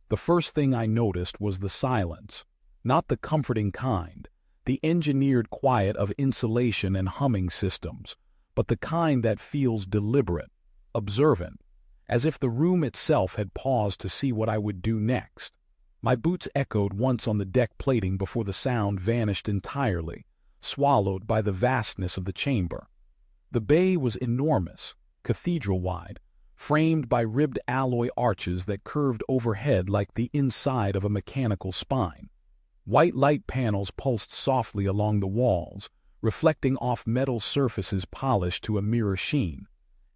The first thing I noticed was the silence. Not the comforting kind, the engineered quiet of insulation and humming systems, but the kind that feels deliberate, observant, as if the room itself had paused to see what I would do next. My boots echoed once on the deck plating before the sound vanished entirely, swallowed by the vastness of the chamber. The bay was enormous, cathedral-wide, framed by ribbed alloy arches that curved overhead like the inside of a mechanical spine. White light panels pulsed softly along the walls, reflecting off metal surfaces polished to a mirror sheen.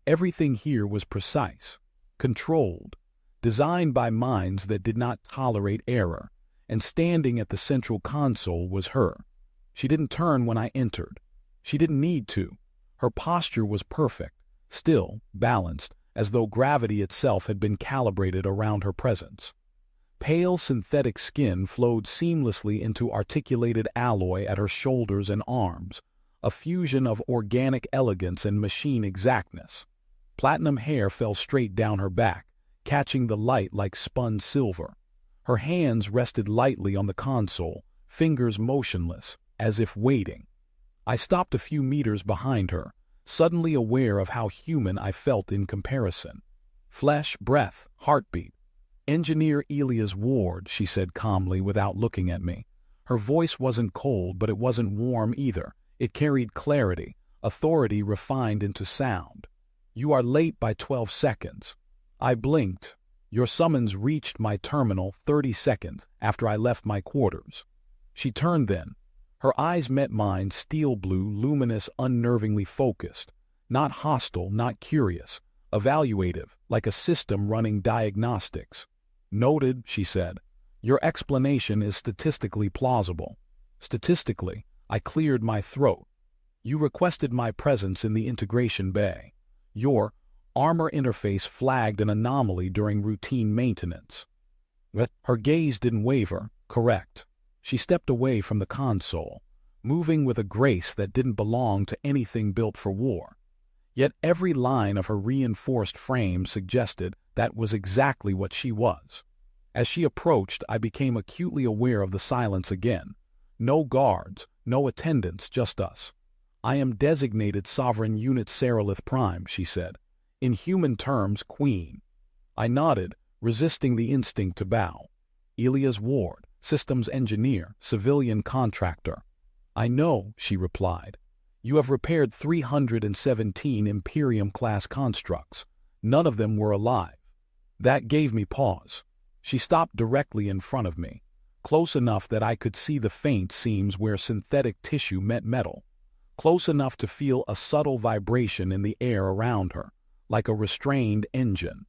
Everything here was precise, controlled, designed by minds that did not tolerate error, and standing at the central console was her. She didn't turn when I entered. She didn't need to. Her posture was perfect, still, balanced, as though gravity itself had been calibrated around her presence. Pale synthetic skin flowed seamlessly into articulated alloy at her shoulders and arms, a fusion of organic elegance and machine exactness. Platinum hair fell straight down her back, catching the light like spun silver. Her hands rested lightly on the console, fingers motionless, as if waiting. I stopped a few meters behind her, suddenly aware of how human I felt in comparison. Flesh, breath, heartbeat. "Engineer Elias Ward," she said calmly without looking at me. Her voice wasn't cold, but it wasn't warm either. It carried clarity, authority refined into sound. "You are late by 12 seconds. I blinked. Your summons reached my terminal 30 seconds after I left my quarters." She turned then. Her eyes met mine, steel blue, luminous, unnervingly focused. Not hostile, not curious. Evaluative, like a system running diagnostics. "Noted," she said. "Your explanation is statistically plausible." Statistically, I cleared my throat. "You requested my presence in the integration bay. Your armor interface flagged an anomaly during routine maintenance." But her gaze didn't waver. "Correct." She stepped away from the console, moving with a grace that didn't belong to anything built for war. Yet every line of her reinforced frame suggested that was exactly what she was. As she approached, I became acutely aware of the silence again. No guards, no attendants, just us. "I am designated Sovereign Unit Seralith Prime," she said. "In human terms, Queen." I nodded, resisting the instinct to bow. "Elias Ward, Systems Engineer, Civilian Contractor." "I know," she replied. "You have repaired 317 Imperium-class constructs. None of them were alive." That gave me pause. She stopped directly in front of me, close enough that I could see the faint seams where synthetic tissue met metal, close enough to feel a subtle vibration in the air around her, like a restrained engine.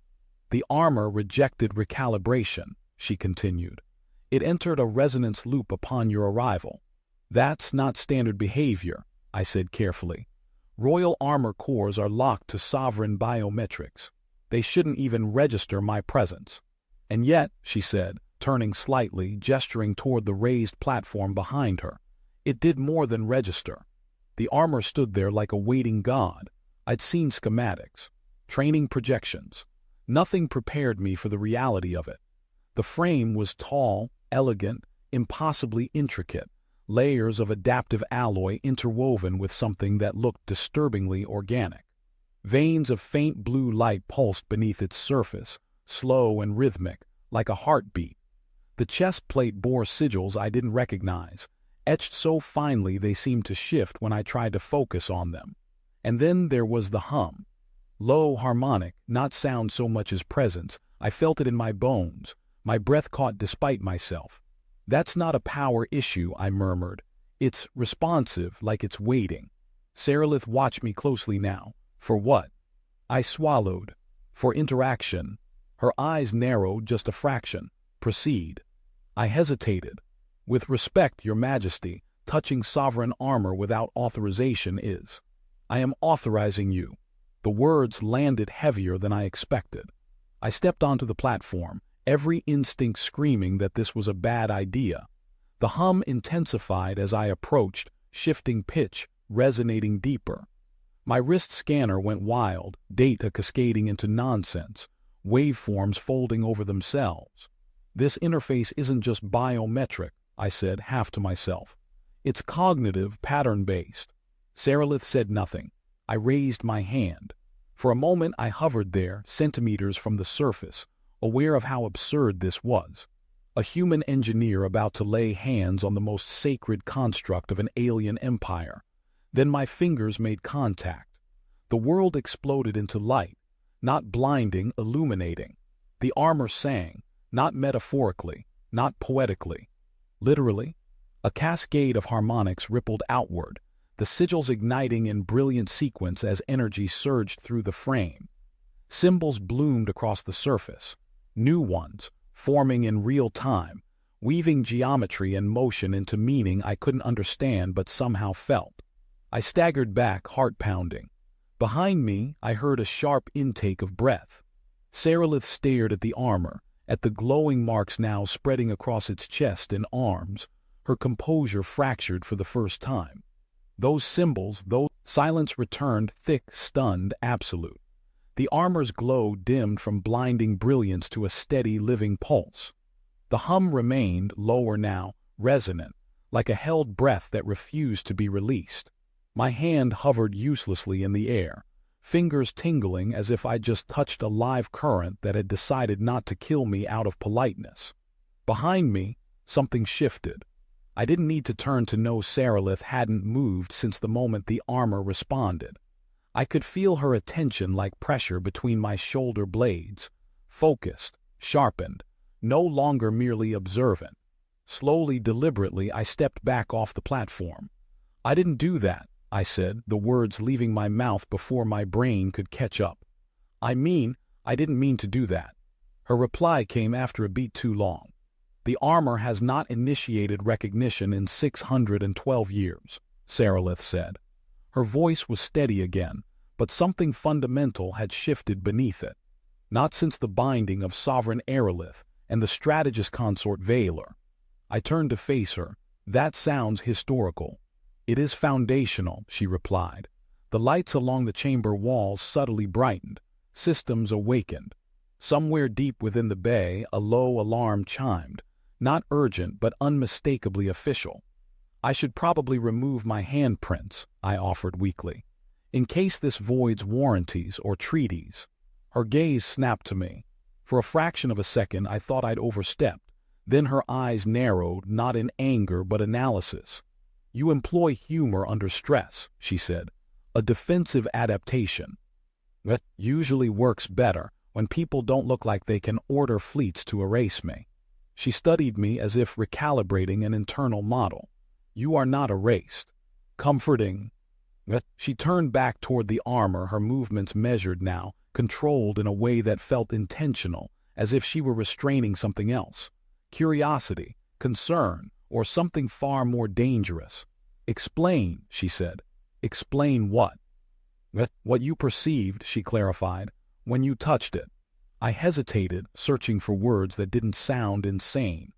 "The armor rejected recalibration," she continued. "It entered a resonance loop upon your arrival." "That's not standard behavior," I said carefully. "Royal armor cores are locked to sovereign biometrics. They shouldn't even register my presence." "And yet," she said, turning slightly, gesturing toward the raised platform behind her, "it did more than register. The armor stood there like a waiting god. I'd seen schematics, training projections. Nothing prepared me for the reality of it. The frame was tall, elegant, impossibly intricate, layers of adaptive alloy interwoven with something that looked disturbingly organic. Veins of faint blue light pulsed beneath its surface, slow and rhythmic, like a heartbeat. The chest plate bore sigils I didn't recognize, etched so finely they seemed to shift when I tried to focus on them. And then there was the hum. Low, harmonic, not sound so much as presence. I felt it in my bones. My breath caught despite myself. "That's not a power issue," I murmured. "It's responsive, like it's waiting." Seralith watched me closely now. "For what?" I swallowed. "For interaction." Her eyes narrowed just a fraction. "Proceed." I hesitated. "With respect, Your Majesty, touching sovereign armor without authorization is—" "I am authorizing you." The words landed heavier than I expected. I stepped onto the platform, every instinct screaming that this was a bad idea. The hum intensified as I approached, shifting pitch, resonating deeper. My wrist scanner went wild, data cascading into nonsense, waveforms folding over themselves. This interface isn't just biometric, I said, half to myself. It's cognitive, pattern-based. Sarilith said nothing. I raised my hand. For a moment I hovered there, centimeters from the surface, aware of how absurd this was. A human engineer about to lay hands on the most sacred construct of an alien empire. Then my fingers made contact. The world exploded into light, not blinding, illuminating. The armor sang, not metaphorically, not poetically. Literally, a cascade of harmonics rippled outward, the sigils igniting in brilliant sequence as energy surged through the frame. Symbols bloomed across the surface, new ones, forming in real time, weaving geometry and motion into meaning I couldn't understand but somehow felt. I staggered back, heart pounding. Behind me, I heard a sharp intake of breath. Sarilith stared at the armor, at the glowing marks now spreading across its chest and arms, her composure fractured for the first time. Those symbols, silence returned, thick, stunned, absolute. The armor's glow dimmed from blinding brilliance to a steady, living pulse. The hum remained, lower now, resonant, like a held breath that refused to be released. My hand hovered uselessly in the air, fingers tingling as if I'd just touched a live current that had decided not to kill me out of politeness. Behind me, something shifted. I didn't need to turn to know Sarilith hadn't moved since the moment the armor responded. I could feel her attention like pressure between my shoulder blades, focused, sharpened, no longer merely observant. Slowly, deliberately, I stepped back off the platform. I didn't do that, I said, the words leaving my mouth before my brain could catch up. I didn't mean to do that. Her reply came after a beat too long. The armor has not initiated recognition in 612 years, Sarilith said. Her voice was steady again, but something fundamental had shifted beneath it. Not since the binding of Sovereign Aerolith and the strategist consort Valor. I turned to face her. That sounds historical. It is foundational, she replied. The lights along the chamber walls subtly brightened. Systems awakened. Somewhere deep within the bay, a low alarm chimed. Not urgent, but unmistakably official. I should probably remove my handprints, I offered weakly, in case this voids warranties or treaties. Her gaze snapped to me. For a fraction of a second I thought I'd overstepped. Then her eyes narrowed, not in anger but analysis. You employ humor under stress, she said. A defensive adaptation. That usually works better when people don't look like they can order fleets to erase me. She studied me as if recalibrating an internal model. You are not erased. Comforting. She turned back toward the armor, her movements measured now, controlled in a way that felt intentional, as if she were restraining something else. Curiosity, concern, or something far more dangerous. Explain, she said. Explain what? What you perceived, she clarified, when you touched it. I hesitated, searching for words that didn't sound insane.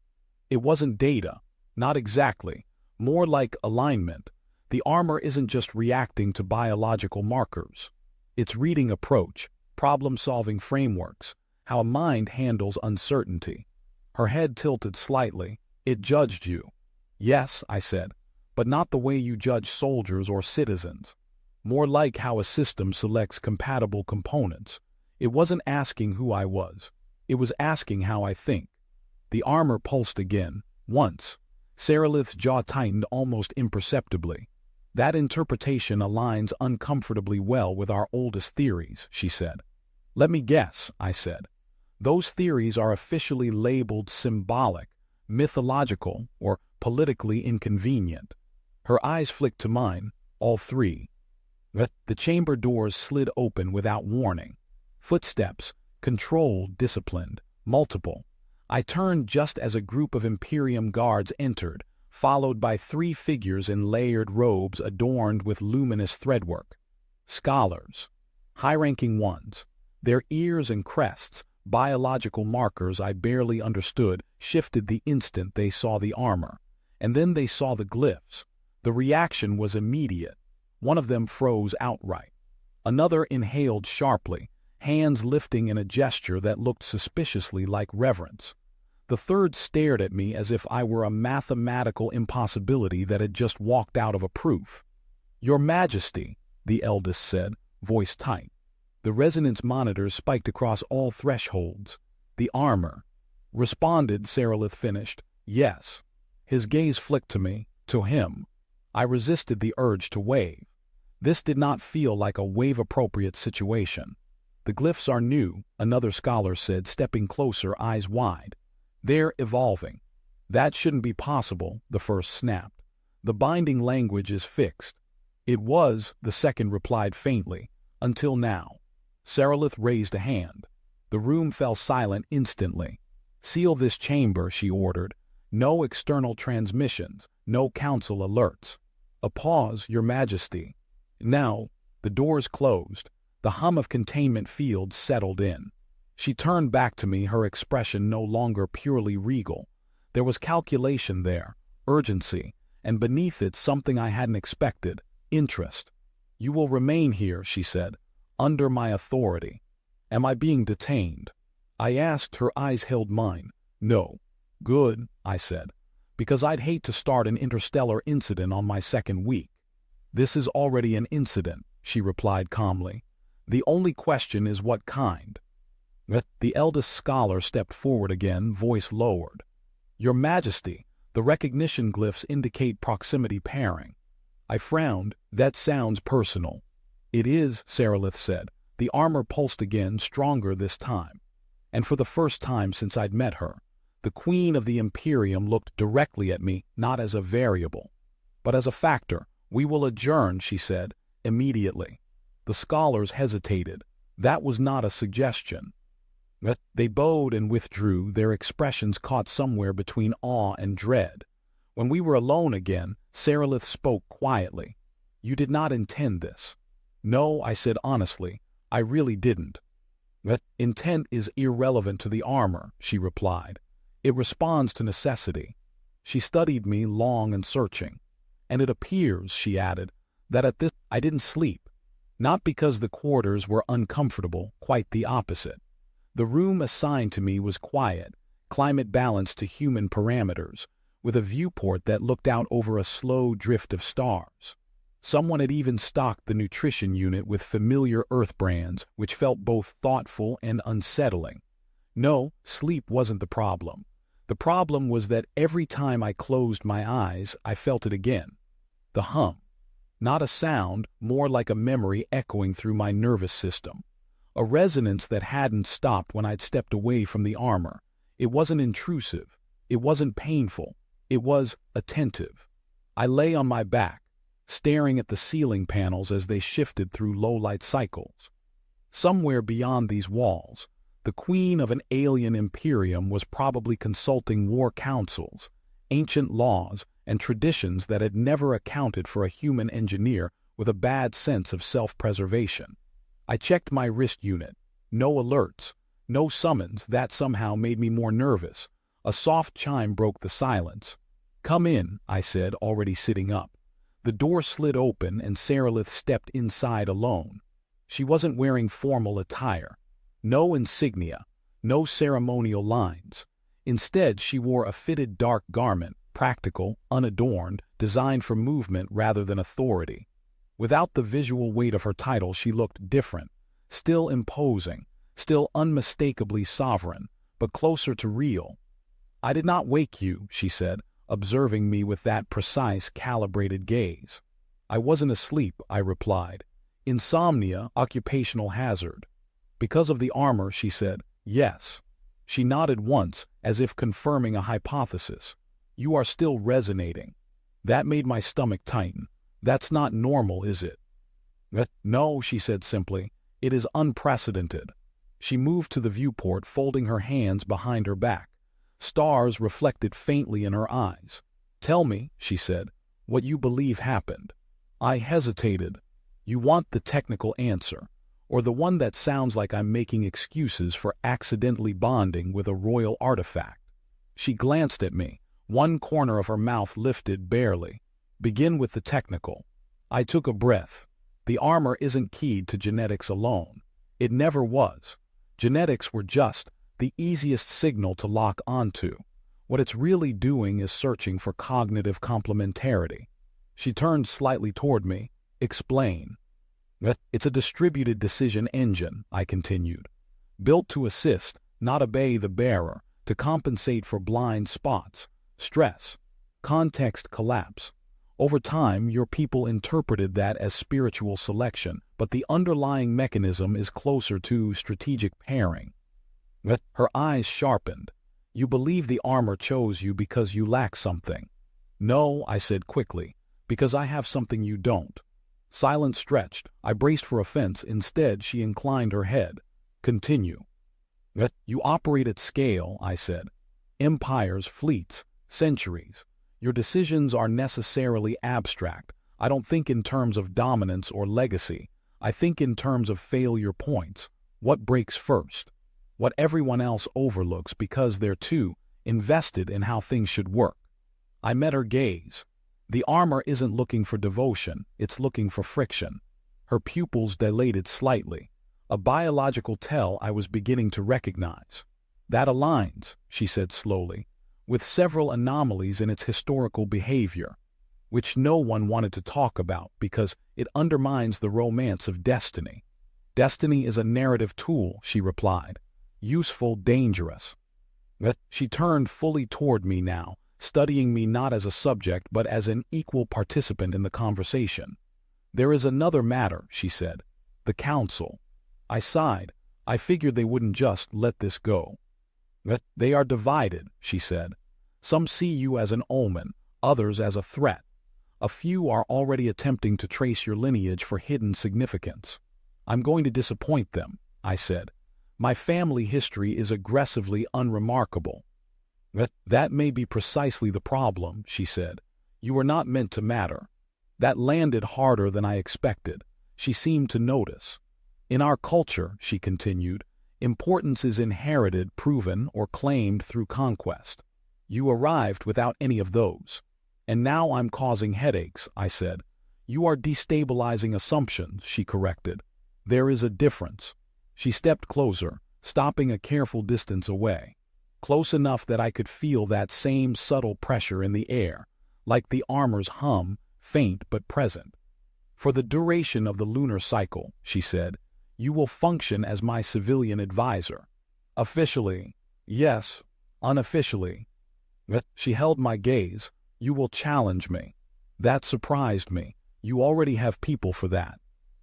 It wasn't data. Not exactly. More like alignment. The armor isn't just reacting to biological markers. It's reading approach, problem-solving frameworks, how a mind handles uncertainty. Her head tilted slightly. It judged you. Yes, I said, but not the way you judge soldiers or citizens. More like how a system selects compatible components. It wasn't asking who I was. It was asking how I think. The armor pulsed again, once. Sarilith's jaw tightened almost imperceptibly. That interpretation aligns uncomfortably well with our oldest theories, she said. Let me guess, I said. Those theories are officially labeled symbolic, mythological, or politically inconvenient. Her eyes flicked to mine, all three. The chamber doors slid open without warning. Footsteps, controlled, disciplined, multiple. I turned just as a group of Imperium guards entered, followed by 3 figures in layered robes adorned with luminous threadwork. Scholars. High-ranking ones. Their ears and crests, biological markers I barely understood, shifted the instant they saw the armor. And then they saw the glyphs. The reaction was immediate. One of them froze outright. Another inhaled sharply, hands lifting in a gesture that looked suspiciously like reverence. The third stared at me as if I were a mathematical impossibility that had just walked out of a proof. "Your Majesty," the eldest said, voice tight. The resonance monitors spiked across all thresholds. "The armor." "Responded," Sarilith finished. "Yes." His gaze flicked to me, to him. I resisted the urge to wave. This did not feel like a wave-appropriate situation. "The glyphs are new," another scholar said, stepping closer, eyes wide. "They're evolving." "That shouldn't be possible," the first snapped. "The binding language is fixed." "It was," the second replied faintly, "until now." Sarilith raised a hand. The room fell silent instantly. "Seal this chamber," she ordered. "No external transmissions, no council alerts." A pause, "Your Majesty." Now, the doors closed. The hum of containment fields settled in. She turned back to me, her expression no longer purely regal. There was calculation there, urgency, and beneath it something I hadn't expected, interest. "You will remain here," she said, "under my authority." "Am I being detained?" I asked, her eyes held mine. "No." "Good," I said, "because I'd hate to start an interstellar incident on my second week." "This is already an incident," she replied calmly. "The only question is what kind." The eldest scholar stepped forward again, voice lowered. "Your Majesty, the recognition glyphs indicate proximity pairing." I frowned. "That sounds personal." "It is," Sarilith said. The armor pulsed again, stronger this time. And for the first time since I'd met her, the Queen of the Imperium looked directly at me, not as a variable, but as a factor. "We will adjourn," she said, "immediately." The scholars hesitated. That was not a suggestion. They bowed and withdrew, their expressions caught somewhere between awe and dread. When we were alone again, Sarilith spoke quietly. "You did not intend this." "No," I said honestly, "I really didn't." "Intent is irrelevant to the armor," she replied. "It responds to necessity." She studied me long and searching. "And it appears," she added, "that at this I didn't sleep. Not because the quarters were uncomfortable, quite the opposite. The room assigned to me was quiet, climate balanced to human parameters, with a viewport that looked out over a slow drift of stars. Someone had even stocked the nutrition unit with familiar Earth brands, which felt both thoughtful and unsettling. No, sleep wasn't the problem. The problem was that every time I closed my eyes, I felt it again. The hum. Not a sound, more like a memory echoing through my nervous system. A resonance that hadn't stopped when I'd stepped away from the armor. It wasn't intrusive. It wasn't painful. It was attentive. I lay on my back, staring at the ceiling panels as they shifted through low-light cycles. Somewhere beyond these walls, the queen of an alien imperium was probably consulting war councils, ancient laws, and traditions that had never accounted for a human engineer with a bad sense of self-preservation. I checked my wrist unit. No alerts, no summons. That somehow made me more nervous. A soft chime broke the silence. "Come in," I said, already sitting up. The door slid open and Sarilith stepped inside alone. She wasn't wearing formal attire. No insignia, no ceremonial lines. Instead, she wore a fitted dark garment, practical, unadorned, designed for movement rather than authority. Without the visual weight of her title, she looked different, still imposing, still unmistakably sovereign, but closer to real. "I did not wake you," she said, observing me with that precise, calibrated gaze. "I wasn't asleep," I replied. "Insomnia, occupational hazard." "Because of the armor," she said. "Yes." She nodded once, as if confirming a hypothesis. "You are still resonating." That made my stomach tighten. "That's not normal, is it?" "No," she said simply. "It is unprecedented." She moved to the viewport, folding her hands behind her back. Stars reflected faintly in her eyes. "Tell me," she said, "what you believe happened." I hesitated. "You want the technical answer, or the one that sounds like I'm making excuses for accidentally bonding with a royal artifact?" She glanced at me, one corner of her mouth lifted barely. "Begin with the technical." I took a breath. The armor isn't keyed to genetics alone. It never was. Genetics were just the easiest signal to lock onto. What it's really doing is searching for cognitive complementarity. She turned slightly toward me. Explain. It's a distributed decision engine, I continued. Built to assist, not obey the bearer, to compensate for blind spots, stress, context collapse. Over time, your people interpreted that as spiritual selection, but the underlying mechanism is closer to strategic pairing. Her eyes sharpened. You believe the armor chose you because you lack something. No, I said quickly, because I have something you don't. Silence stretched. I braced for offense. Instead, she inclined her head. Continue. You operate at scale, I said. Empires, fleets, centuries. Your decisions are necessarily abstract. I don't think in terms of dominance or legacy. I think in terms of failure points. What breaks first? What everyone else overlooks because they're too invested in how things should work. I met her gaze. The armor isn't looking for devotion, it's looking for friction. Her pupils dilated slightly, a biological tell I was beginning to recognize. That aligns, she said slowly, with several anomalies in its historical behavior, which no one wanted to talk about because it undermines the romance of destiny. Destiny is a narrative tool, she replied. Useful, dangerous. She turned fully toward me now, studying me not as a subject but as an equal participant in the conversation. There is another matter, she said. The council. I sighed. I figured they wouldn't just let this go. They are divided, she said. Some see you as an omen, others as a threat. A few are already attempting to trace your lineage for hidden significance. I'm going to disappoint them, I said. My family history is aggressively unremarkable. That may be precisely the problem, she said. You are not meant to matter. That landed harder than I expected. She seemed to notice. In our culture, she continued, importance is inherited, proven, or claimed through conquest. You arrived without any of those. And now I'm causing headaches, I said. You are destabilizing assumptions, she corrected. There is a difference. She stepped closer, stopping a careful distance away. Close enough that I could feel that same subtle pressure in the air, like the armor's hum, faint but present. For the duration of the lunar cycle, she said, you will function as my civilian advisor. Officially, yes. Unofficially. She held my gaze. You will challenge me. That surprised me. You already have people for that.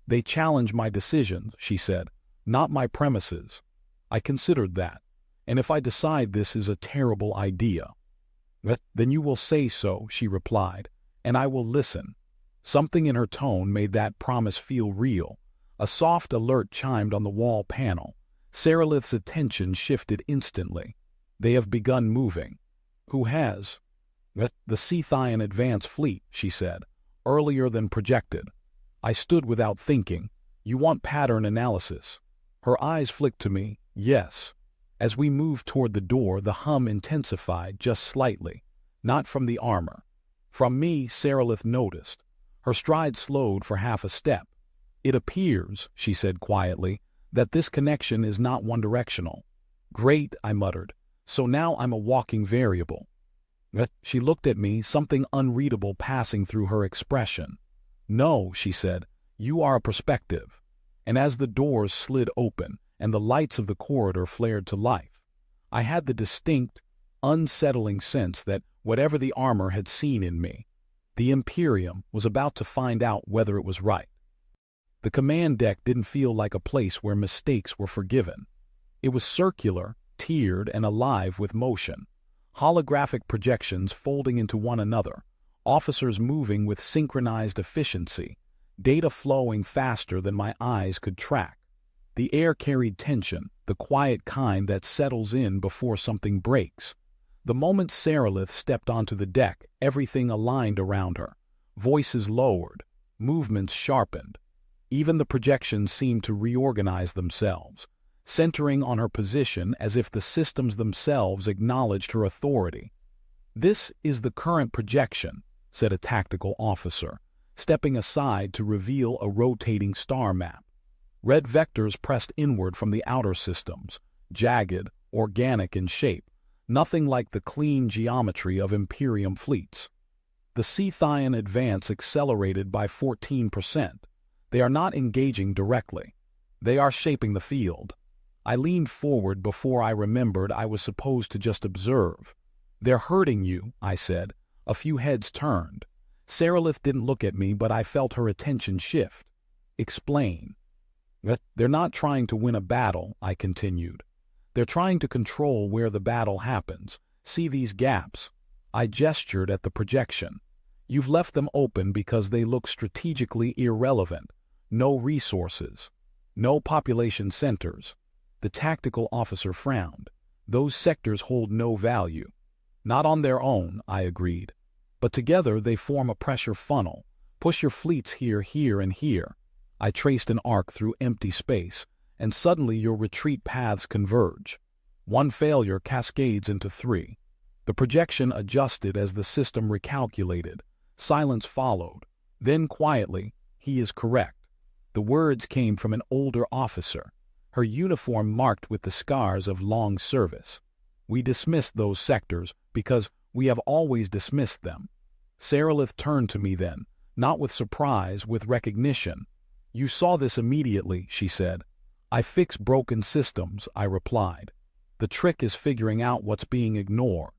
They challenge my decisions, she said, not my premises. I considered that. And if I decide this is a terrible idea, then you will say so, she replied, and I will listen. Something in her tone made that promise feel real. A soft alert chimed on the wall panel. Seralith's attention shifted instantly. They have begun moving. Who has? The Scythian advance fleet, she said, earlier than projected. I stood without thinking. You want pattern analysis. Her eyes flicked to me. Yes. As we moved toward the door, the hum intensified just slightly. Not from the armor. From me, Seralith noticed. Her stride slowed for half a step. It appears, she said quietly, that this connection is not one-directional. Great, I muttered. So now I'm a walking variable. She looked at me, something unreadable passing through her expression. No, she said, you are a perspective. And as the doors slid open and the lights of the corridor flared to life, I had the distinct, unsettling sense that whatever the armor had seen in me, the Imperium was about to find out whether it was right. The command deck didn't feel like a place where mistakes were forgiven. It was circular, tiered, and alive with motion. Holographic projections folding into one another, officers moving with synchronized efficiency, data flowing faster than my eyes could track. The air carried tension, the quiet kind that settles in before something breaks. The moment Seralith stepped onto the deck, everything aligned around her. Voices lowered, movements sharpened. Even the projections seemed to reorganize themselves, centering on her position as if the systems themselves acknowledged her authority. This is the current projection, said a tactical officer, stepping aside to reveal a rotating star map. Red vectors pressed inward from the outer systems, jagged, organic in shape, nothing like the clean geometry of Imperium fleets. The Scythian advance accelerated by 14%. They are not engaging directly. They are shaping the field. I leaned forward before I remembered I was supposed to just observe. They're hurting you, I said. A few heads turned. Sarilith didn't look at me, but I felt her attention shift. Explain. They're not trying to win a battle, I continued. They're trying to control where the battle happens. See these gaps? I gestured at the projection. You've left them open because they look strategically irrelevant. No resources. No population centers. The tactical officer frowned. Those sectors hold no value. Not on their own, I agreed. But together they form a pressure funnel. Push your fleets here, here, and here. I traced an arc through empty space, and suddenly your retreat paths converge. One failure cascades into three. The projection adjusted as the system recalculated. Silence followed. Then quietly, he is correct. The words came from an older officer, her uniform marked with the scars of long service. We dismissed those sectors because we have always dismissed them. Sarilith turned to me then, not with surprise, with recognition. You saw this immediately, she said. I fix broken systems, I replied. The trick is figuring out what's being ignored.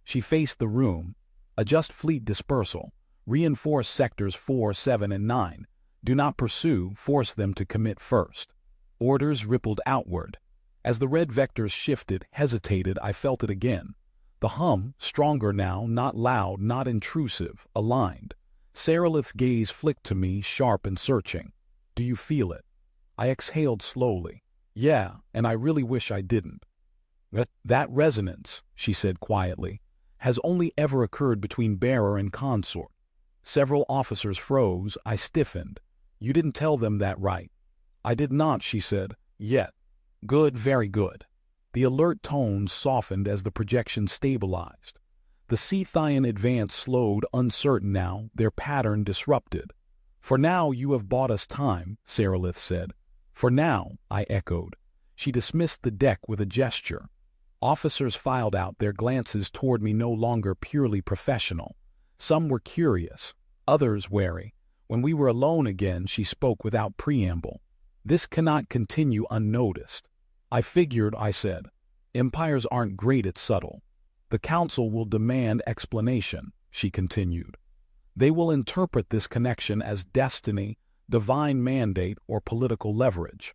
She faced the room. Adjust fleet dispersal. Reinforce sectors 4, 7, and 9. Do not pursue, force them to commit first. Orders rippled outward. As the red vectors shifted, hesitated, I felt it again. The hum, stronger now, not loud, not intrusive, aligned. Sarilith's gaze flicked to me, sharp and searching. Do you feel it? I exhaled slowly. Yeah, and I really wish I didn't. That resonance, she said quietly, has only ever occurred between bearer and consort. Several officers froze. I stiffened. You didn't tell them that, right? I did not, she said. Yet. Good, very good. The alert tones softened as the projection stabilized. The Scythian advance slowed, uncertain now, their pattern disrupted. For now you have bought us time, Sarilith said. For now, I echoed. She dismissed the deck with a gesture. Officers filed out, their glances toward me no longer purely professional. Some were curious, others wary. When we were alone again, she spoke without preamble. This cannot continue unnoticed. I figured, I said. Empires aren't great at subtle. The Council will demand explanation, she continued. They will interpret this connection as destiny, divine mandate, or political leverage.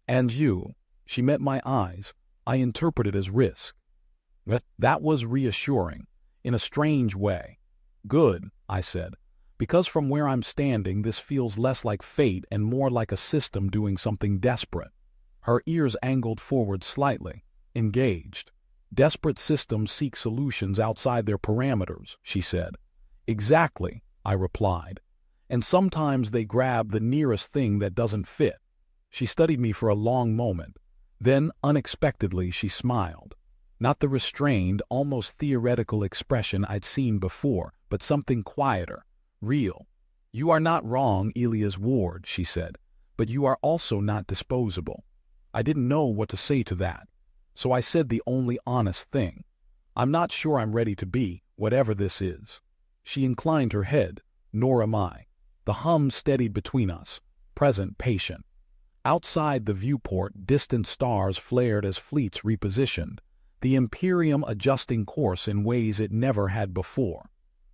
And you, she met my eyes, I interpret it as risk. That was reassuring, in a strange way. Good, I said, because from where I'm standing this feels less like fate and more like a system doing something desperate. Her ears angled forward slightly, engaged. Desperate systems seek solutions outside their parameters, she said. Exactly, I replied. And sometimes they grab the nearest thing that doesn't fit. She studied me for a long moment. Then, unexpectedly, she smiled. Not the restrained, almost theoretical expression I'd seen before, but something quieter, real. You are not wrong, Elias Ward, she said, but you are also not disposable. I didn't know what to say to that, so I said the only honest thing. I'm not sure I'm ready to be, whatever this is. She inclined her head, nor am I. The hum steadied between us, present, patient. Outside the viewport, distant stars flared as fleets repositioned, the Imperium adjusting course in ways it never had before.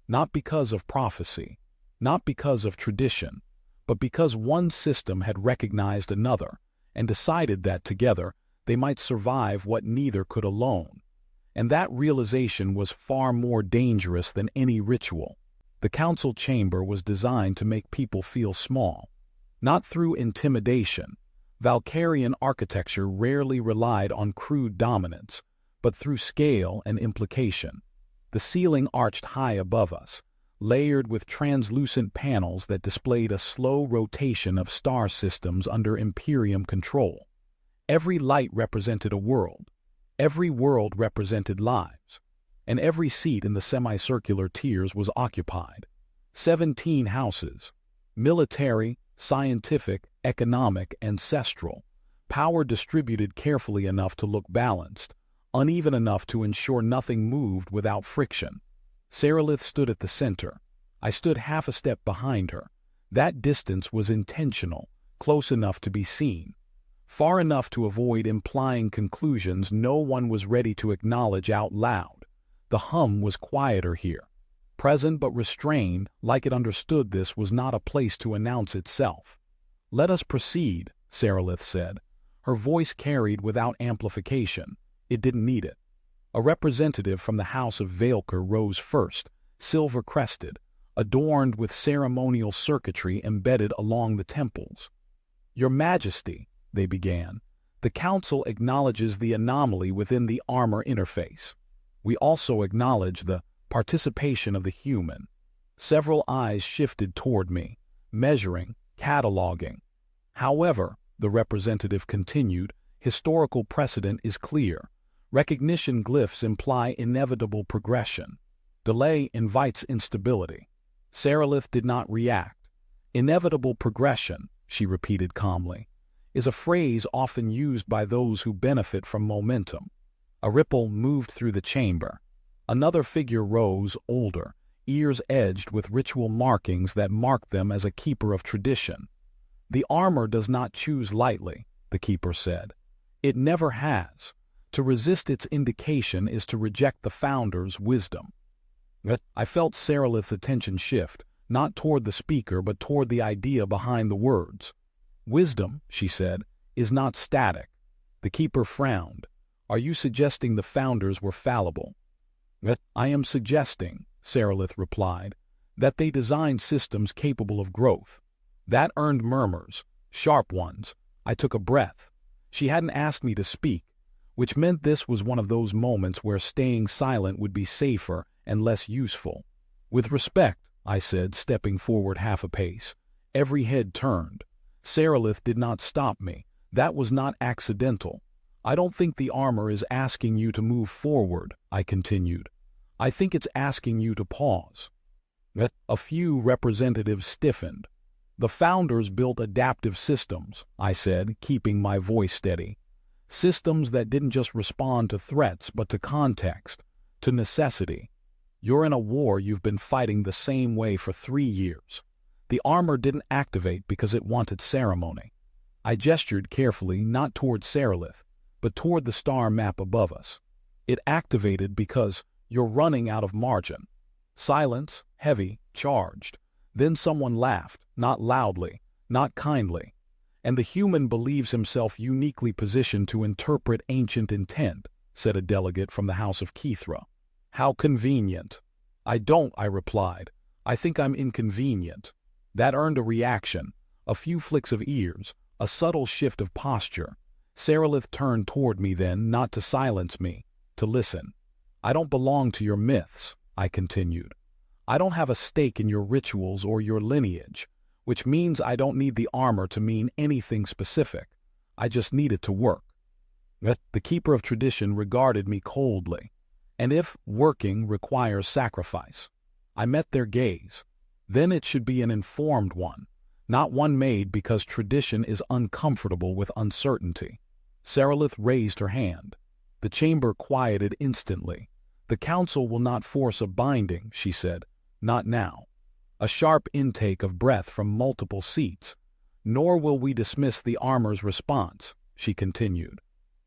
Not because of prophecy, not because of tradition, but because one system had recognized another and decided that together they might survive what neither could alone. And that realization was far more dangerous than any ritual. The council chamber was designed to make people feel small. Not through intimidation. Valkyrian architecture rarely relied on crude dominance, but through scale and implication. The ceiling arched high above us, layered with translucent panels that displayed a slow rotation of star systems under Imperium control. Every light represented a world. Every world represented lives. And every seat in the semicircular tiers was occupied. 17 houses. Military, scientific, economic, ancestral. Power distributed carefully enough to look balanced. uneven enough to ensure nothing moved without friction. Sarilith stood at the center. I stood half a step behind her. That distance was intentional, close enough to be seen, far enough to avoid implying conclusions no one was ready to acknowledge out loud. The hum was quieter here, present but restrained, like it understood this was not a place to announce itself. "Let us proceed," Sarilith said. Her voice carried without amplification. It didn't need it. A representative from the House of Vailker rose first, silver-crested, adorned with ceremonial circuitry embedded along the temples. "Your Majesty," they began, "the Council acknowledges the anomaly within the armor interface. We also acknowledge the participation of the human." Several eyes shifted toward me, measuring, cataloging. "However," the representative continued, "historical precedent is clear. Recognition glyphs imply inevitable progression. Delay invites instability." Sarilith did not react. "Inevitable progression," she repeated calmly, "is a phrase often used by those who benefit from momentum." A ripple moved through the chamber. Another figure rose, older, ears edged with ritual markings that marked them as a keeper of tradition. "The armor does not choose lightly," the keeper said. "It never has. To resist its indication is to reject the Founder's wisdom." I felt Sarilith's attention shift, not toward the speaker but toward the idea behind the words. "Wisdom," she said, "is not static." The keeper frowned. "Are you suggesting the Founders were fallible?" "I am suggesting," Sarilith replied, "that they designed systems capable of growth." That earned murmurs, sharp ones. I took a breath. She hadn't asked me to speak, which meant this was one of those moments where staying silent would be safer and less useful. "With respect," I said, stepping forward half a pace. Every head turned. Sarilith did not stop me. "That was not accidental. I don't think the armor is asking you to move forward," I continued. "I think it's asking you to pause." A few representatives stiffened. "The Founders built adaptive systems," I said, keeping my voice steady. "Systems that didn't just respond to threats but to context, to necessity. You're in a war you've been fighting the same way for 3 years. The armor didn't activate because it wanted ceremony." I gestured carefully, not toward Sarilith, but toward the star map above us. "It activated because you're running out of margin." Silence, heavy, charged. Then someone laughed, not loudly, not kindly. "And the human believes himself uniquely positioned to interpret ancient intent," said a delegate from the House of Kithra. "How convenient." "I don't," I replied. "I think I'm inconvenient." That earned a reaction, a few flicks of ears, a subtle shift of posture. Sarilith turned toward me then, not to silence me, to listen. "I don't belong to your myths," I continued. "I don't have a stake in your rituals or your lineage, which means I don't need the armor to mean anything specific. I just need it to work." The keeper of tradition regarded me coldly. "And if working requires sacrifice?" I met their gaze. "Then it should be an informed one, not one made because tradition is uncomfortable with uncertainty." Sarilith raised her hand. The chamber quieted instantly. "The Council will not force a binding," she said. "Not now." A sharp intake of breath from multiple seats. "Nor will we dismiss the armor's response," she continued.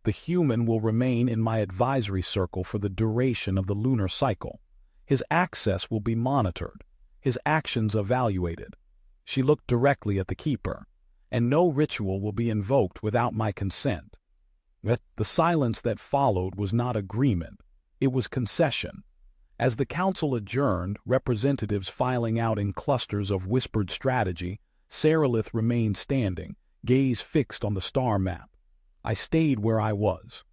"The human will remain in my advisory circle for the duration of the lunar cycle. His access will be monitored, his actions evaluated." She looked directly at the keeper. "And no ritual will be invoked without my consent." The silence that followed was not agreement. It was concession. As the council adjourned, representatives filing out in clusters of whispered strategy, Sarilith remained standing, gaze fixed on the star map. I stayed where I was.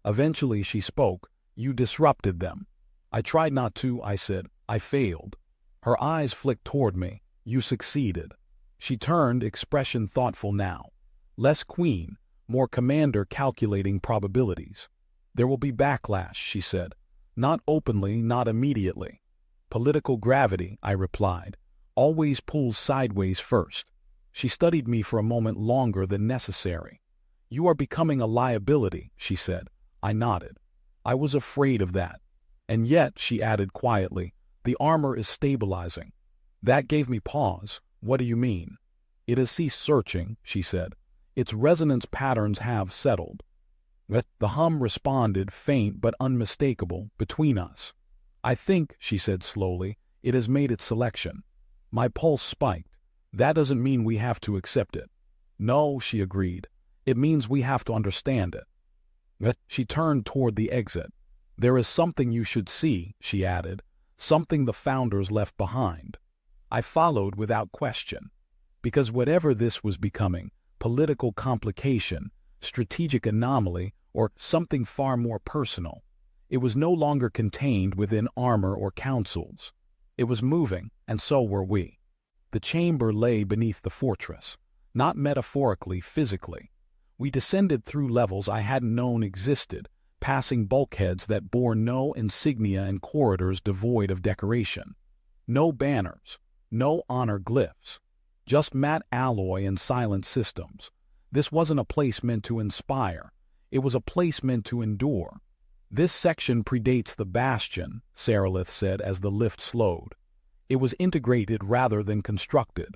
Eventually she spoke. "You disrupted them." "I tried not to," I said. "I failed." Her eyes flicked toward me. "You succeeded." She turned, expression thoughtful now. Less queen, more commander calculating probabilities. "There will be backlash," she said. "Not openly, not immediately." "Political gravity," I replied, "always pulls sideways first." She studied me for a moment longer than necessary. "You are becoming a liability," she said. I nodded. I was afraid of that. And yet, she added quietly, the armor is stabilizing. That gave me pause. What do you mean? It has ceased searching, she said. Its resonance patterns have settled. The hum responded, faint but unmistakable, between us. I think, she said slowly, it has made its selection. My pulse spiked. That doesn't mean we have to accept it. No, she agreed. It means we have to understand it. She turned toward the exit. There is something you should see, she added, something the founders left behind. I followed without question. Because whatever this was becoming, political complication, strategic anomaly, or something far more personal, it was no longer contained within armor or councils. It was moving, and so were we. The chamber lay beneath the fortress, not metaphorically, physically. We descended through levels I hadn't known existed, passing bulkheads that bore no insignia and corridors devoid of decoration. No banners, no honor glyphs, just matte alloy and silent systems. This wasn't a place meant to inspire. It was a place meant to endure. This section predates the Bastion, Saralith said as the lift slowed. It was integrated rather than constructed.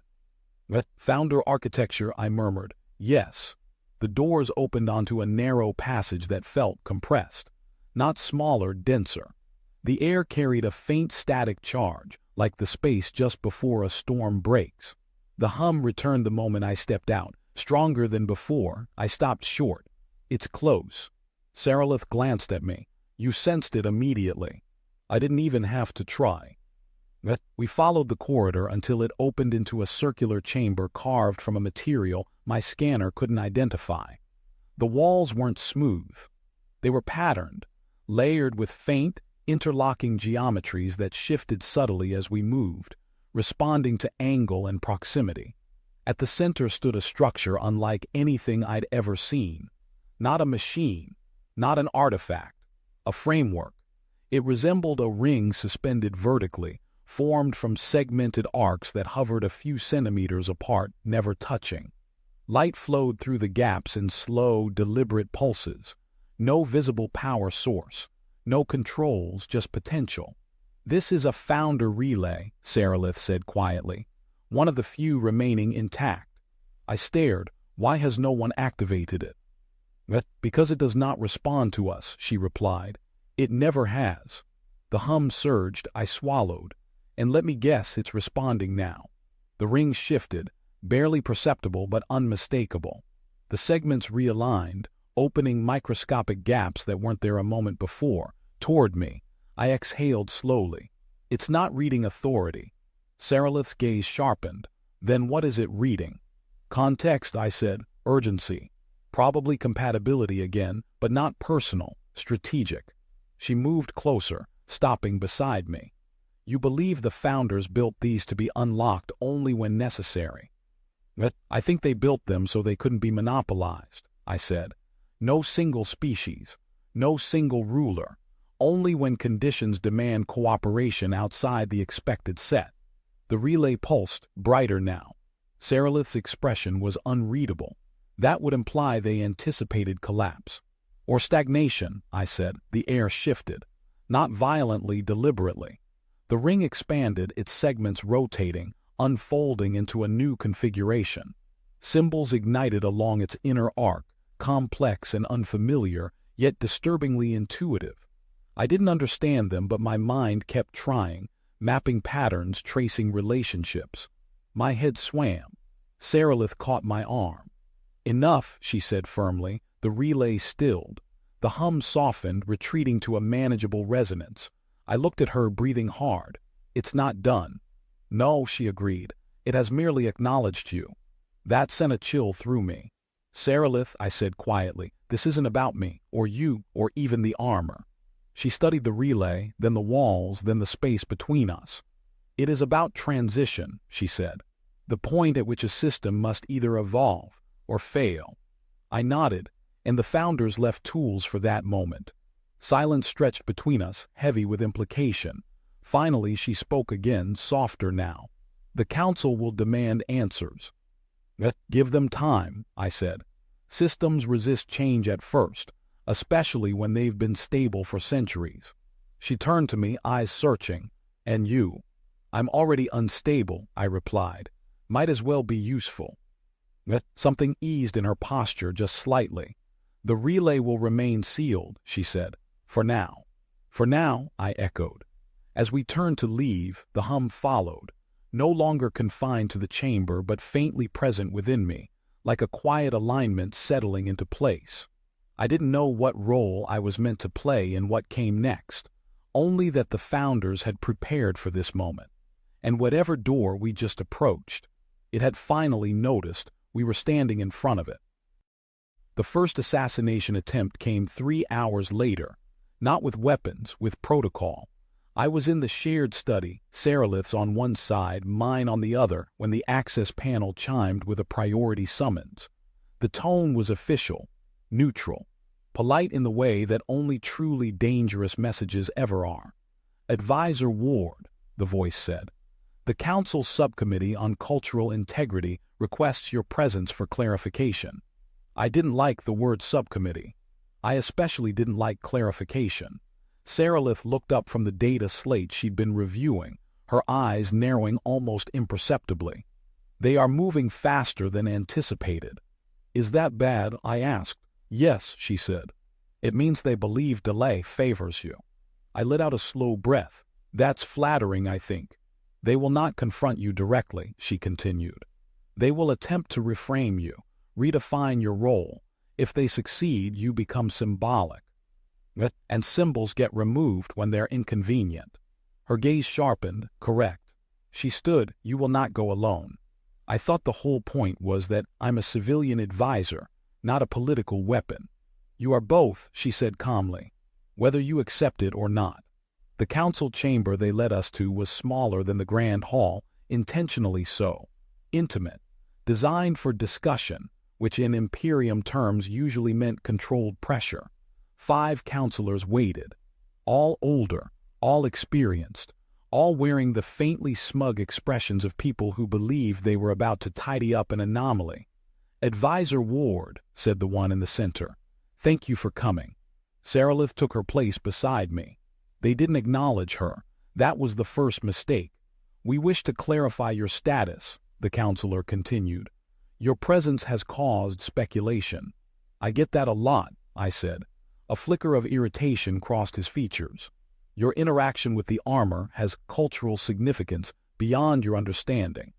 Founder architecture, I murmured. Yes. The doors opened onto a narrow passage that felt compressed. Not smaller, denser. The air carried a faint static charge, like the space just before a storm breaks. The hum returned the moment I stepped out. Stronger than before, I stopped short. It's close. Saralith glanced at me. You sensed it immediately. I didn't even have to try. We followed the corridor until it opened into a circular chamber carved from a material my scanner couldn't identify. The walls weren't smooth. They were patterned, layered with faint, interlocking geometries that shifted subtly as we moved, responding to angle and proximity. At the center stood a structure unlike anything I'd ever seen. Not a machine, not an artifact, a framework. It resembled a ring suspended vertically, formed from segmented arcs that hovered a few centimeters apart, never touching. Light flowed through the gaps in slow, deliberate pulses. No visible power source. No controls, just potential. This is a founder relay, Saralith said quietly. One of the few remaining intact. I stared. Why has no one activated it? Because it does not respond to us, she replied. It never has. The hum surged. I swallowed. And let me guess, it's responding now. The ring shifted, barely perceptible but unmistakable. The segments realigned, opening microscopic gaps that weren't there a moment before, toward me. I exhaled slowly. It's not reading authority. Saralith's gaze sharpened. Then what is it reading? Context, I said. Urgency. Probably compatibility again, but not personal, strategic. She moved closer, stopping beside me. You believe the founders built these to be unlocked only when necessary. I think they built them so they couldn't be monopolized, I said. No single species, no single ruler, only when conditions demand cooperation outside the expected set. The relay pulsed, brighter now. Saralith's expression was unreadable. That would imply they anticipated collapse. Or stagnation, I said. The air shifted. Not violently, deliberately. The ring expanded, its segments rotating, unfolding into a new configuration. Symbols ignited along its inner arc, complex and unfamiliar, yet disturbingly intuitive. I didn't understand them, but my mind kept trying, mapping patterns, tracing relationships. My head swam. Saralith caught my arm. Enough, she said firmly. The relay stilled. The hum softened, retreating to a manageable resonance. I looked at her, breathing hard. It's not done. No, she agreed. It has merely acknowledged you. That sent a chill through me. Saralith, I said quietly, this isn't about me, or you, or even the armor. She studied the relay, then the walls, then the space between us. It is about transition, she said. The point at which a system must either evolve or fail. I nodded, and the founders left tools for that moment. Silence stretched between us, heavy with implication. Finally, she spoke again, softer now. The council will demand answers. Give them time, I said. Systems resist change at first. especially when they've been stable for centuries. She turned to me, eyes searching. And you? I'm already unstable, I replied. Might as well be useful. Something eased in her posture just slightly. The relay will remain sealed, she said. For now. For now, I echoed. As we turned to leave, the hum followed, no longer confined to the chamber but faintly present within me, like a quiet alignment settling into place. I didn't know what role I was meant to play in what came next, only that the founders had prepared for this moment. And whatever door we just approached, it had finally noticed we were standing in front of it. The first assassination attempt came 3 hours later, not with weapons, with protocol. I was in the shared study, Seralith's on one side, mine on the other, when the access panel chimed with a priority summons. The tone was official, neutral, polite in the way that only truly dangerous messages ever are. Advisor Ward, the voice said. The Council's Subcommittee on Cultural Integrity requests your presence for clarification. I didn't like the word subcommittee. I especially didn't like clarification. Seralith looked up from the data slate she'd been reviewing, her eyes narrowing almost imperceptibly. They are moving faster than anticipated. Is that bad? I asked. Yes, she said. It means they believe delay favors you. I let out a slow breath. That's flattering, I think. They will not confront you directly, she continued. They will attempt to reframe you, redefine your role. If they succeed, you become symbolic. And symbols get removed when they're inconvenient. Her gaze sharpened. Correct. She stood. You will not go alone. I thought the whole point was that I'm a civilian advisor, not a political weapon. You are both, she said calmly, whether you accept it or not. The council chamber they led us to was smaller than the grand hall, intentionally so. Intimate. Designed for discussion, which in Imperium terms usually meant controlled pressure. 5 counselors waited, all older, all experienced, all wearing the faintly smug expressions of people who believed they were about to tidy up an anomaly. Advisor Ward, said the one in the center, thank you for coming. Seralith took her place beside me. They didn't acknowledge her. That was the first mistake. We wish to clarify your status, the counselor continued. Your presence has caused speculation. I get that a lot, I said. A flicker of irritation crossed his features. Your interaction with the armor has cultural significance beyond your understanding.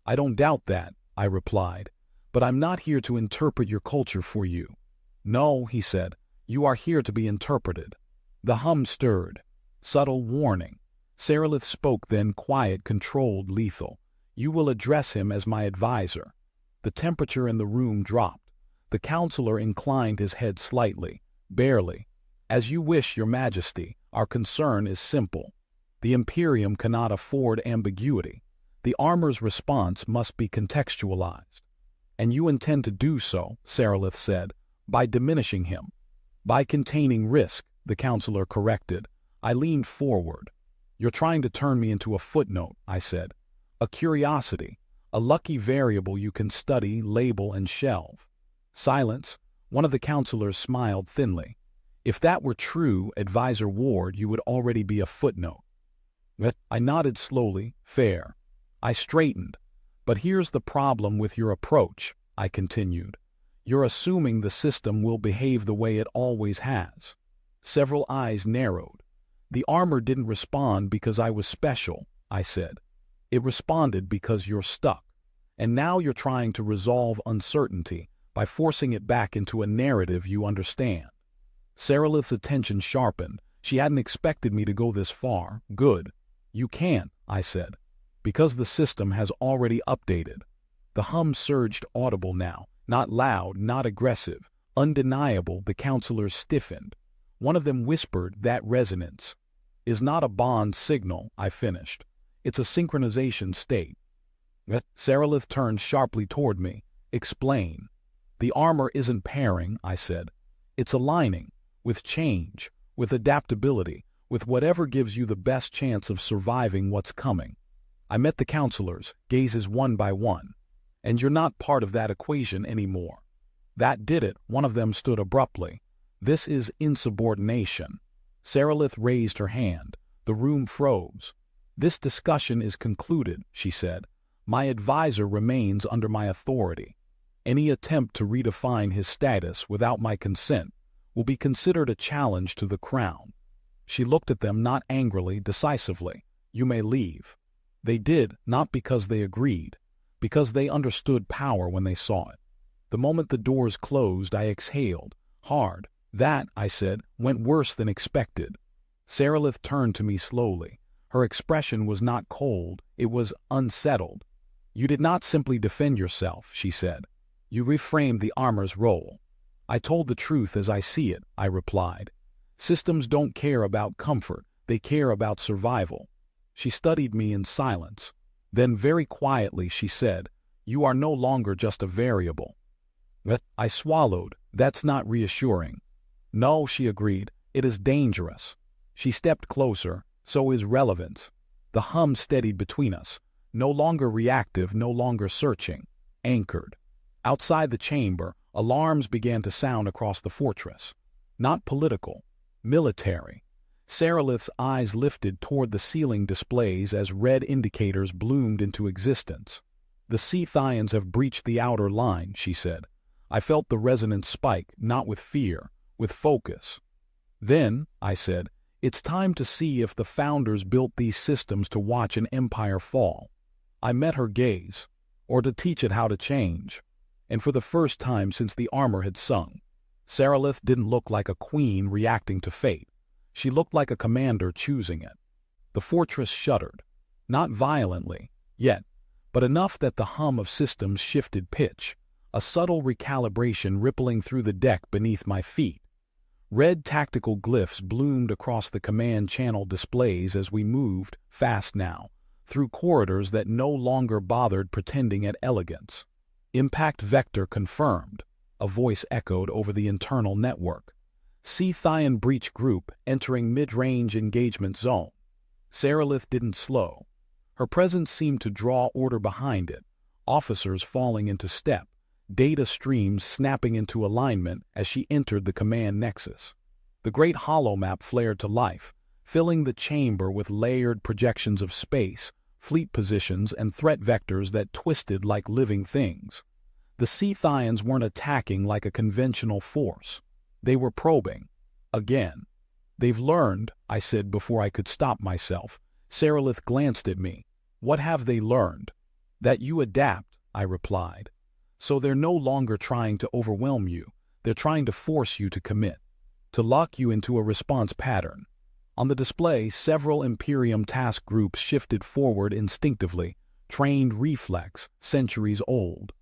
I don't doubt that, I replied, but I'm not here to interpret your culture for you. No, he said, you are here to be interpreted. The hum stirred. Subtle warning. Seralith spoke then, quiet, controlled, lethal. You will address him as my advisor. The temperature in the room dropped. The counselor inclined his head slightly, barely. As you wish, your majesty, our concern is simple. The Imperium cannot afford ambiguity. The armor's response must be contextualized. And you intend to do so, Seralith said, by diminishing him. By containing risk, the counselor corrected. I leaned forward. You're trying to turn me into a footnote, I said. A curiosity, a lucky variable you can study, label, and shelve. Silence. One of the counselors smiled thinly. If that were true, Advisor Ward, you would already be a footnote. I nodded slowly. Fair. I straightened. But here's the problem with your approach, I continued. You're assuming the system will behave the way it always has. Several eyes narrowed. The armor didn't respond because I was special, I said. It responded because you're stuck. And now you're trying to resolve uncertainty by forcing it back into a narrative you understand. Seralith's attention sharpened. She hadn't expected me to go this far. Good. You can't, I said, because the system has already updated. The hum surged audible now, not loud, not aggressive, undeniable. The counselors stiffened. One of them whispered, that resonance is not a bond signal, I finished. It's a synchronization state. Seralith turned sharply toward me. Explain. The armor isn't pairing, I said. It's aligning, with change, with adaptability, with whatever gives you the best chance of surviving what's coming. I met the counselors, gazes one by one. And you're not part of that equation anymore. That did it, one of them stood abruptly. This is insubordination. Saralith raised her hand. The room froze. This discussion is concluded, she said. My advisor remains under my authority. Any attempt to redefine his status without my consent will be considered a challenge to the crown. She looked at them not angrily, decisively. You may leave. They did, not because they agreed, because they understood power when they saw it. The moment the doors closed, I exhaled, hard. That, I said, went worse than expected. Saralith turned to me slowly. Her expression was not cold, it was unsettled. You did not simply defend yourself, she said. You reframed the armor's role. I told the truth as I see it, I replied. Systems don't care about comfort, they care about survival. She studied me in silence. Then very quietly she said, You are no longer just a variable. I swallowed. That's not reassuring. No, she agreed. It is dangerous. She stepped closer. So is relevance. The hum steadied between us. No longer reactive, no longer searching. Anchored. Outside the chamber, alarms began to sound across the fortress. Not political. Military. Saralith's eyes lifted toward the ceiling displays as red indicators bloomed into existence. The Scythians have breached the outer line, she said. I felt the resonance spike, not with fear, with focus. Then, I said, it's time to see if the founders built these systems to watch an empire fall. I met her gaze, or to teach it how to change. And for the first time since the armor had sung, Saralith didn't look like a queen reacting to fate. She looked like a commander choosing it. The fortress shuddered, not violently, yet, but enough that the hum of systems shifted pitch, a subtle recalibration rippling through the deck beneath my feet. Red tactical glyphs bloomed across the command channel displays as we moved, fast now, through corridors that no longer bothered pretending at elegance. Impact vector confirmed, a voice echoed over the internal network. Scythian breach group entering mid-range engagement zone. Saralith didn't slow. Her presence seemed to draw order behind it, officers falling into step, data streams snapping into alignment as she entered the command nexus. The great holomap flared to life, filling the chamber with layered projections of space, fleet positions, and threat vectors that twisted like living things. The Scythians weren't attacking like a conventional force. They were probing. Again. They've learned, I said before I could stop myself. Saralith glanced at me. What have they learned? That you adapt, I replied. So they're no longer trying to overwhelm you. They're trying to force you to commit, to lock you into a response pattern. On the display, several Imperium task groups shifted forward instinctively, trained reflex, centuries old.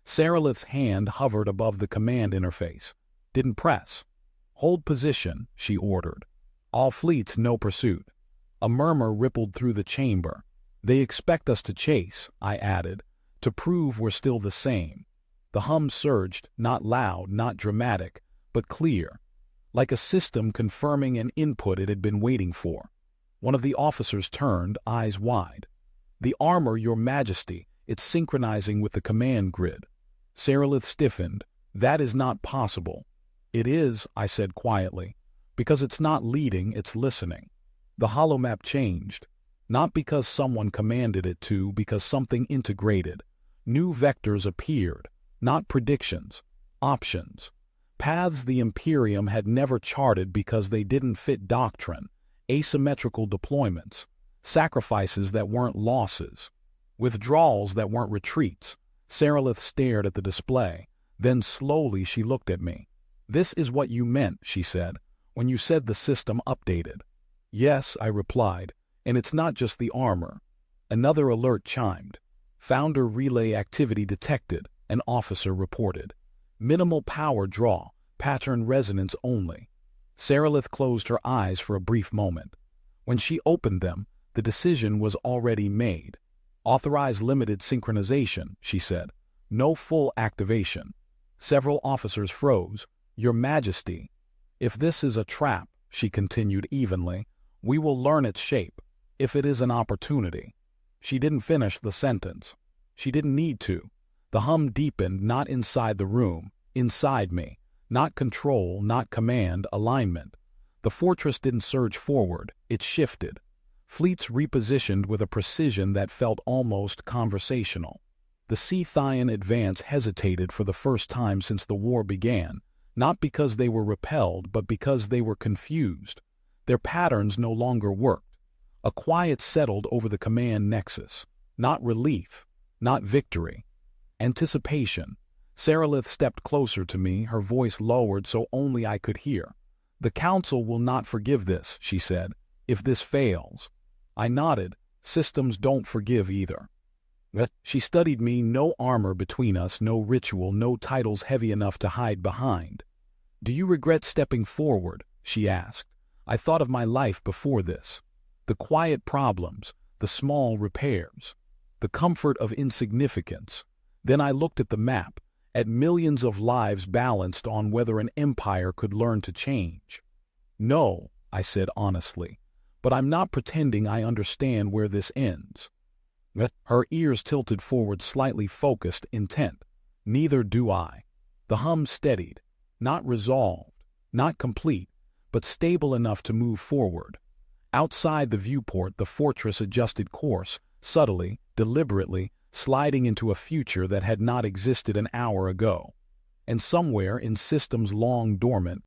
Saralith's hand hovered above the command interface. Didn't press. Hold position, she ordered. All fleets, no pursuit. A murmur rippled through the chamber. They expect us to chase, I added, to prove we're still the same. The hum surged, not loud, not dramatic, but clear, like a system confirming an input it had been waiting for. One of the officers turned, eyes wide. The armor, Your Majesty, it's synchronizing with the command grid. Saralith stiffened. That is not possible. It is, I said quietly, because it's not leading, it's listening. The holomap changed, not because someone commanded it to, because something integrated. New vectors appeared, not predictions, options. Paths the Imperium had never charted because they didn't fit doctrine, asymmetrical deployments, sacrifices that weren't losses, withdrawals that weren't retreats. Saralith stared at the display. Then slowly she looked at me. This is what you meant, she said, when you said the system updated. Yes, I replied, and it's not just the armor. Another alert chimed. Founder relay activity detected, an officer reported. Minimal power draw, pattern resonance only. Saralith closed her eyes for a brief moment. When she opened them, the decision was already made. Authorize limited synchronization, she said. No full activation. Several officers froze. Your Majesty, if this is a trap, she continued evenly, we will learn its shape. If it is an opportunity. She didn't finish the sentence. She didn't need to. The hum deepened, not inside the room, inside me. Not control, not command, alignment. The fortress didn't surge forward, it shifted. Fleets repositioned with a precision that felt almost conversational. The Scythian advance hesitated for the first time since the war began, not because they were repelled but because they were confused. Their patterns no longer worked. A quiet settled over the command nexus. Not relief, not victory. Anticipation. Saralith stepped closer to me, her voice lowered so only I could hear. "The Council will not forgive this," she said, "if this fails." I nodded. Systems don't forgive either. She studied me, no armor between us, no ritual, no titles heavy enough to hide behind. "Do you regret stepping forward?" she asked. I thought of my life before this. The quiet problems, the small repairs, the comfort of insignificance. Then I looked at the map, at millions of lives balanced on whether an empire could learn to change. "No," I said honestly, "but I'm not pretending I understand where this ends." Her ears tilted forward, slightly focused, intent. "Neither do I." The hum steadied, not resolved, not complete, but stable enough to move forward. Outside the viewport, the fortress adjusted course, subtly, deliberately, sliding into a future that had not existed an hour ago. And somewhere in systems long dormant,